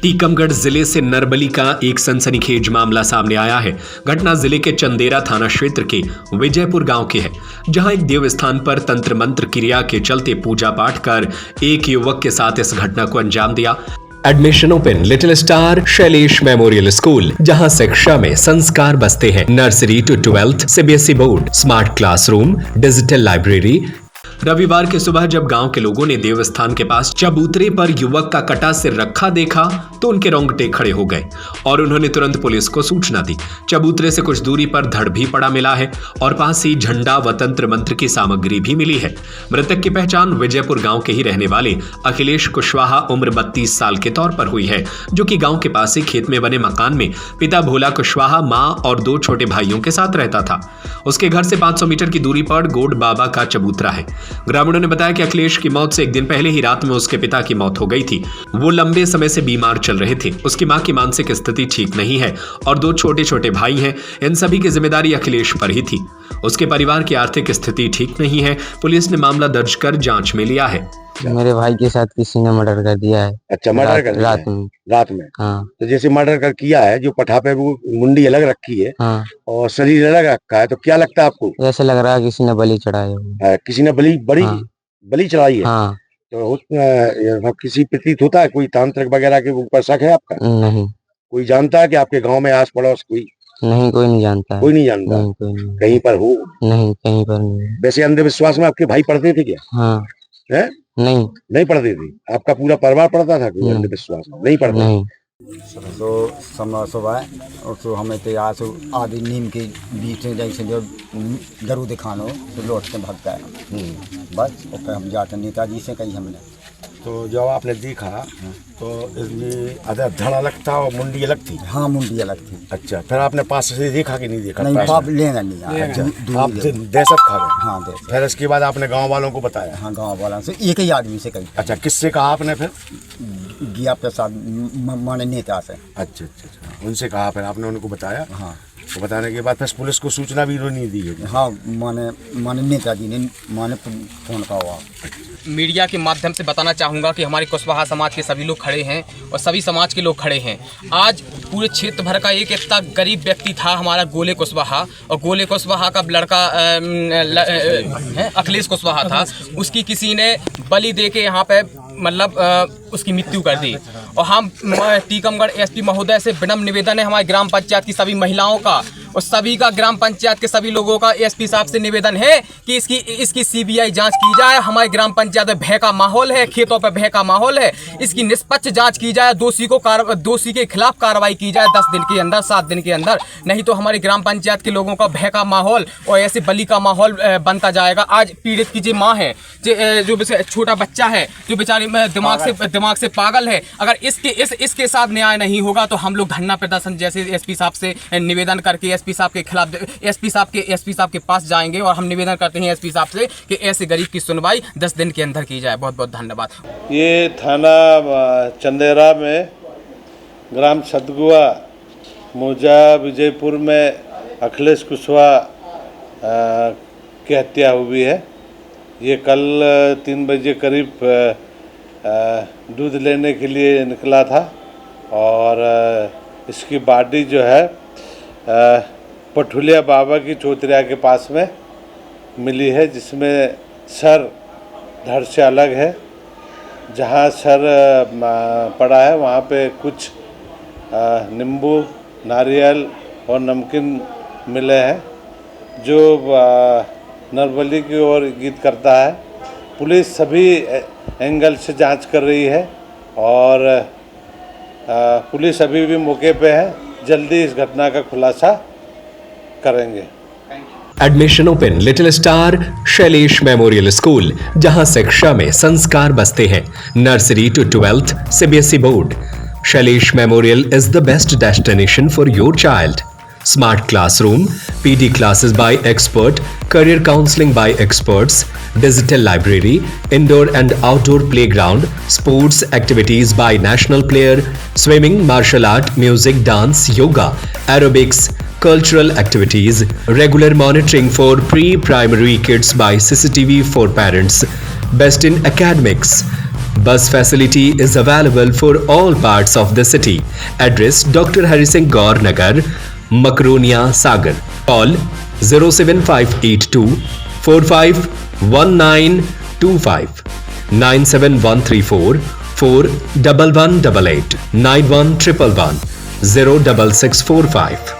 टीकमगढ़ जिले से नरबली का एक सनसनीखेज मामला सामने आया है। घटना जिले के चंदेरा थाना क्षेत्र के विजयपुर गांव की है, जहां एक देवस्थान पर तंत्र मंत्र क्रिया के चलते पूजा पाठ कर एक युवक के साथ इस घटना को अंजाम दिया। Admission open little star Shailesh memorial school, जहां शिक्षा में संस्कार बसते हैं। Nursery to 12th CBSE board, smart classroom, digital library. रविवार की सुबह जब गांव के लोगों ने देवस्थान के पास चबूतरे पर युवक का कटा सिर रखा देखा तो उनके रोंगटे खड़े हो गए और उन्होंने तुरंत पुलिस को सूचना दी। चबूतरे से कुछ दूरी पर धड़ भी पड़ा मिला है और पास ही झंडा व तंत्र मंत्र की सामग्री भी मिली है। मृतक की पहचान विजयपुर गांव के ही रहने वाले अखिलेश कुशवाहा उम्र 32 साल के तौर पर हुई है, जो कि गांव के पास ही खेत में बने मकान में पिता भोला कुशवाहा, मां और 2 छोटे भाइयों के साथ रहता था। उसके घर से 500 मीटर की दूरी पर गोड बाबा का चबूतरा है। ग्रामीणों ने बताया कि अखिलेश की मौत से एक दिन पहले ही रात में उसके पिता की मौत हो गई थी। वो लंबे समय से बीमार चल रहे थे। उसकी मां की मानसिक स्थिति ठीक नहीं है और 2 छोटे छोटे भाई हैं। इन सभी की जिम्मेदारी अखिलेश पर ही थी। उसके परिवार की आर्थिक स्थिति ठीक नहीं है। पुलिस ने मामला दर्ज कर जांच में लिया है। मेरे भाई के साथ किसी ने मर्डर कर दिया है। अच्छा, मर्डर कर दिया रात में। रात में? हाँ। तो जैसे मर्डर कर किया है, जो पठा पे वो मुंडी अलग रखी है, हाँ। और शरीर अलग रखा है, तो क्या लगता है आपको? ऐसे लग रहा है किसी ने बलि चढ़ाया है। किसी ने बलि चढ़ाई है? हाँ। तो किसी प्रतीत होता है कोई तांत्रिक वगैरह के ऊपर शक है आपका? नहीं। कोई जानता है कि आपके गांव में आस पड़ोस कोई? नहीं, कोई नहीं जानता। कोई नहीं जानता? नहीं, कोई नहीं। कहीं पर हो? नहीं, कहीं पर नहीं। वैसे अंधविश्वास में आपके भाई पढ़ते थे क्या? हाँ। है? नहीं पढ़ते थे? आपका पूरा परिवार पढ़ता था कोई अंधविश्वास में? नहीं पढ़ता? नहीं। तो समय सुबह और तो हमें तो यहाँ से आदि नीम के बीच में जैसे जो दरू दिखानो तो लौटते भगता है बस। और हम जाते नेताजी से कही हमने। तो जब आपने देखा तो इसमें आधा धड़ अलग था और मुंडी अलग थी? हाँ, मुंडी अलग थी। अच्छा, फिर आपने पास से देखा कि नहीं देखा? नहीं, बाप लेना नहीं। अच्छा, आप दहशत खा गए? हाँ, दहशत। फिर इसके बाद आपने गांव वालों को बताया? हाँ, गांव वालों से एक ही आदमी से कही। अच्छा, किससे कहा आपने फिर? गिया प्रसाद माने नेता से। अच्छा, उनसे कहा, फिर आपने उनको बताया? हाँ। तो बताने के बाद फिर पुलिस को सूचना भी नहीं दी है? हाँ, माने नेताजी ने फोन का हुआ। मीडिया के माध्यम से बताना चाहूँगा कि हमारे कुशवाहा समाज के सभी लोग खड़े हैं और सभी समाज के लोग खड़े हैं। आज पूरे क्षेत्र भर का एक इतना गरीब व्यक्ति था हमारा गोले कुशवाहा, और गोले कुशवाहा का लड़का अखिलेश कुशवाहा था। उसकी किसी ने बलि दे के यहाँ पे मतलब उसकी मृत्यु कर दी। और हम टीकमगढ़ एसपी महोदय से विनम्र निवेदन है, हमारे ग्राम पंचायत की सभी महिलाओं का और सभी का, ग्राम पंचायत के सभी लोगों का एसपी साहब से निवेदन है कि इसकी सीबीआई जांच की जाए। हमारे ग्राम पंचायत में भय का माहौल है, खेतों पर भय का माहौल है। इसकी निष्पक्ष जांच की जाए, दोषी के खिलाफ कार्रवाई की जाए 10 दिन के अंदर, 7 दिन के अंदर। नहीं तो हमारी ग्राम पंचायत के लोगों का भय का माहौल और ऐसे बलि का माहौल बनता जाएगा। आज पीड़ित की जो माँ है, जो छोटा बच्चा है, जो बेचारी दिमाग से पागल है, अगर इसके साथ न्याय नहीं होगा तो हम लोग धरना प्रदर्शन जैसे एसपी साहब से निवेदन करके एसपी साहब के खिलाफ एसपी साहब के पास जाएंगे। और हम निवेदन करते हैं एसपी साहब से कि ऐसे गरीब की सुनवाई 10 दिन के अंदर की जाए। बहुत बहुत धन्यवाद। ये थाना चंदेरा में ग्राम सतगुआ मौजा विजयपुर में अखिलेश कुशवाहा की हत्या हुई है। ये कल 3 बजे करीब दूध लेने के लिए निकला था और इसकी बॉडी जो है पठुलिया बाबा की चौतरिया के पास में मिली है, जिसमें सर धड़ से अलग है। जहाँ सर पड़ा है वहाँ पे कुछ नींबू, नारियल और नमकीन मिले हैं, जो नरबली की ओर इंगित करता है। पुलिस सभी एंगल से जांच कर रही है और पुलिस अभी भी मौके पे है। जल्दी इस घटना का खुलासा करेंगे। Admission open little star Shailesh memorial school, जहां शिक्षा में संस्कार बसते हैं। Nursery to 12th CBSE board, Shailesh memorial is the best destination for your child. Smart classroom, PD classes by expert, career counseling by experts, digital library, indoor and outdoor playground, sports activities by national player, swimming, martial art, music, dance, yoga, aerobics, cultural activities, regular monitoring for pre-primary kids by CCTV for parents, best in academics, Bus facility is available for all parts of the city. Address Dr. Hari Singh Gaur Nagar, Makronia, Sagar. Call 07582 451925 97134 41188 91111 06645.